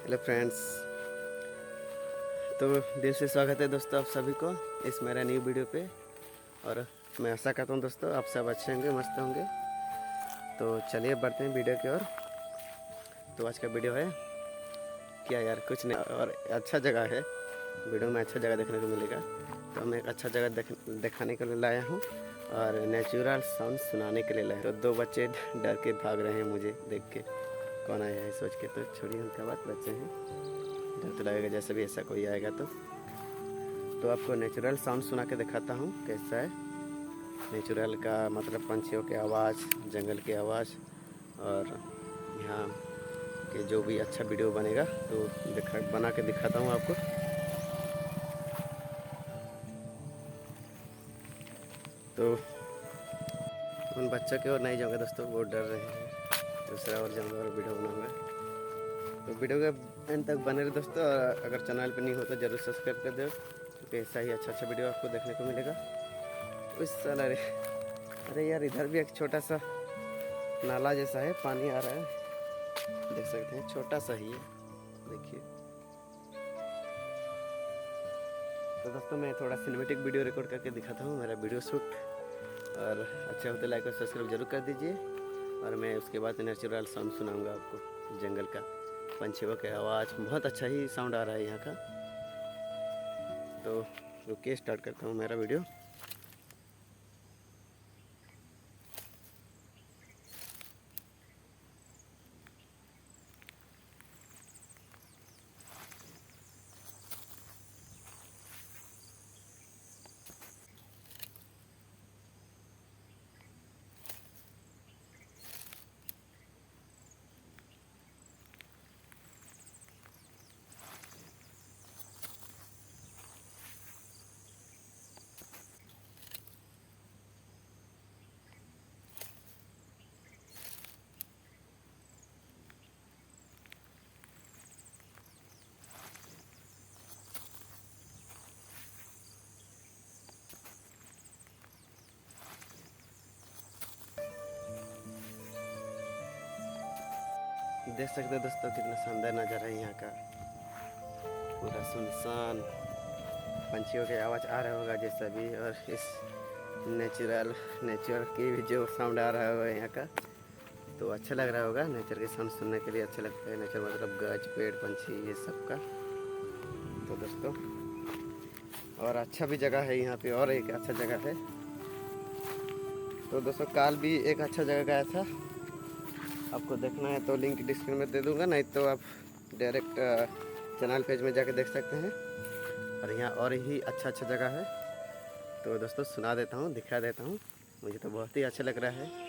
Hello friends. तो दिल से स्वागत है दोस्तों आप सभी को इस मेरा न्यू वीडियो पे। और मैं आशा करता हूँ दोस्तों आप सब अच्छे होंगे, मस्त होंगे। तो चलिए बढ़ते हैं वीडियो की ओर। तो आज का वीडियो है क्या यार, कुछ नहीं और अच्छा जगह है। वीडियो में अच्छा जगह देखने को मिलेगा। तो मैं एक अच्छा जगह दिखाने के लिए लाया हूँ और नेचुरल साउंड सुनाने के लिए लाया। तो दो बच्चे डर के भाग रहे हैं मुझे देख के, कौन आया है सोच के। तो छोड़िए उनका बात, बच्चे हैं, डर तो लगेगा जैसे भी ऐसा कोई आएगा। तो आपको नेचुरल साउंड सुना के दिखाता हूँ कैसा है। नेचुरल का मतलब पंछियों की आवाज़, जंगल की आवाज़, और यहाँ के जो भी अच्छा वीडियो बनेगा तो बना के दिखाता हूँ आपको। तो उन बच्चों की ओर नहीं जाऊँगा दोस्तों, वो डर रहे हैं। दूसरा और जाऊँगा और वीडियो बनाऊँगा। तो वीडियो के एंड तक बने रहे दोस्तों। और अगर चैनल पर नहीं हो तो ज़रूर सब्सक्राइब कर दो, क्योंकि ऐसा ही अच्छा वीडियो आपको देखने को मिलेगा। उस साल अरे यार, इधर भी एक छोटा सा नाला जैसा है, पानी आ रहा है, देख सकते हैं, छोटा सा ही है, देखिए। तो दोस्तों मैं थोड़ा सिनेमेटिक वीडियो रिकॉर्ड करके दिखाता हूँ मेरा वीडियो शूट। और अच्छा होता लाइक और सब्सक्राइब जरूर कर दीजिए। और मैं उसके बाद नेचुरल साउंड सुनाऊंगा आपको, जंगल का, पंछियों की आवाज़। बहुत अच्छा ही साउंड आ रहा है यहाँ का। तो रुकिए, स्टार्ट करता हूँ मेरा वीडियो। देख सकते हैं दोस्तों कितना शानदार नज़ारा है यहाँ का। पूरा सुनसान, पंछियों की आवाज़ आ रहा होगा जैसा भी। और इस नेचर की भी जो साउंड आ रहा होगा यहाँ का, तो अच्छा लग रहा होगा। नेचर के साउंड सुनने के लिए अच्छा लगता है। नेचर मतलब गज, पेड़, पंछी, ये सब का। तो दोस्तों और अच्छा भी जगह है यहाँ पे, और एक अच्छा जगह है। तो दोस्तों काल भी एक अच्छा जगह गया था, आपको देखना है तो लिंक डिस्क्रिप्शन में दे दूँगा, नहीं तो आप डायरेक्ट चैनल पेज में जाके देख सकते हैं। और यहाँ और ही अच्छा जगह है। तो दोस्तों सुना देता हूँ, दिखा देता हूँ, मुझे तो बहुत ही अच्छा लग रहा है।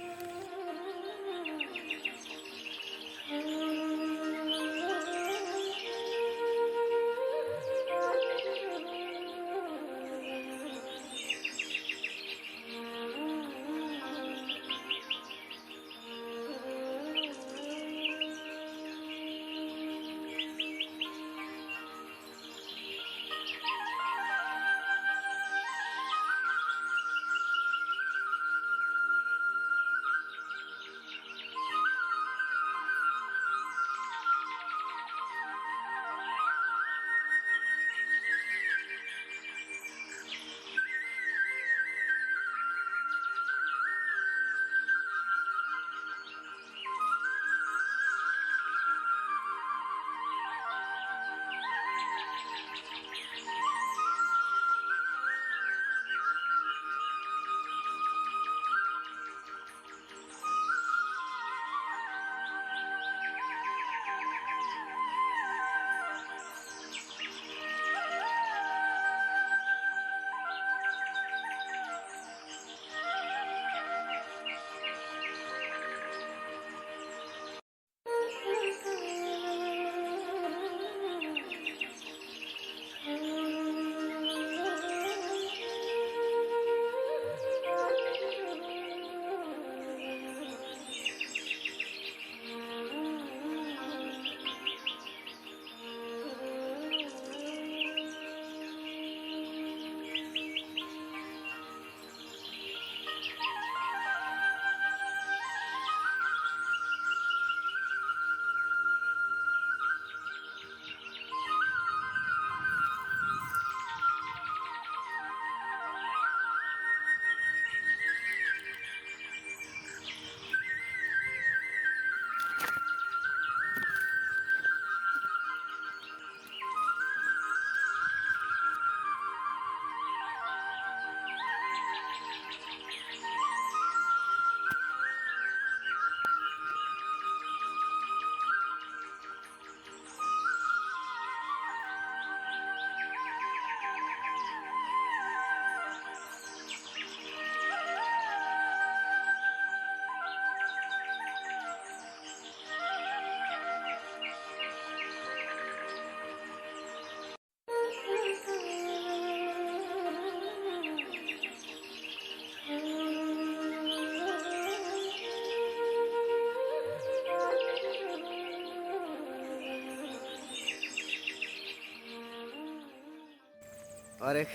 और एक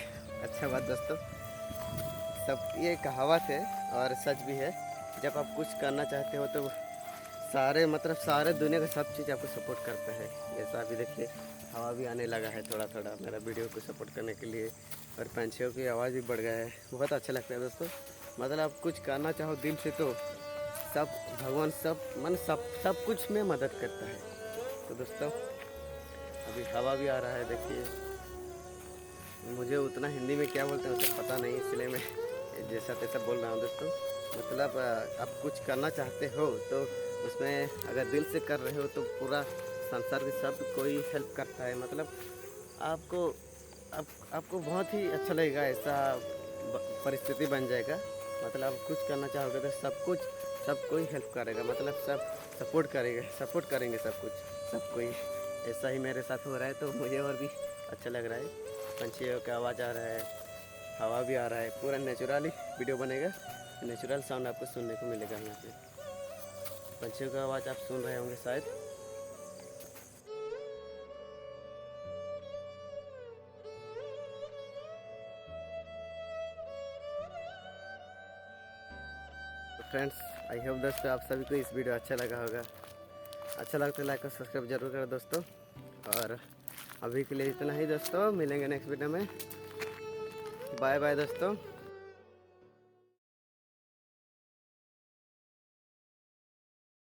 अच्छा बात दोस्तों, सब ये कहावत है और सच भी है, जब आप कुछ करना चाहते हो तो सारे मतलब सारे दुनिया का सब चीज़ आपको सपोर्ट करता है। जैसा अभी देखिए हवा भी आने लगा है थोड़ा थोड़ा मेरा वीडियो को सपोर्ट करने के लिए, और पंछियों की आवाज़ भी बढ़ गया है। बहुत अच्छा लगता है दोस्तों। मतलब आप कुछ करना चाहो दिल से तो सब भगवान सब कुछ में मदद करता है। तो दोस्तों अभी हवा भी आ रहा है देखिए। मुझे उतना हिंदी में क्या बोलते हैं उसे पता नहीं, इसलिए मैं जैसा तैसा बोल रहा हूँ दोस्तों। मतलब आप कुछ करना चाहते हो तो उसमें अगर दिल से कर रहे हो तो पूरा संसार के सब कोई हेल्प करता है। मतलब आपको आपको बहुत ही अच्छा लगेगा, ऐसा परिस्थिति बन जाएगा। मतलब आप कुछ करना चाहोगे तो सब कोई हेल्प करेगा, मतलब सब सपोर्ट करेंगे सब कोई। ऐसा ही मेरे साथ हो रहा है तो मुझे और भी अच्छा लग रहा है। पंछियों का आवाज़ आ रहा है, हवा भी आ रहा है, पूरा नेचुरली वीडियो बनेगा। नेचुरल साउंड आपको सुनने को मिलेगा यहाँ पे। पंछियों का आवाज़ आप सुन रहे होंगे शायद। तो फ्रेंड्स आई होप दोस्तों आप सभी को इस वीडियो अच्छा लगा होगा। अच्छा लगता है लाइक और सब्सक्राइब जरूर करें दोस्तों। और अभी के लिए इतना ही दोस्तों, मिलेंगे नेक्स्ट वीडियो में। बाय बाय दोस्तों।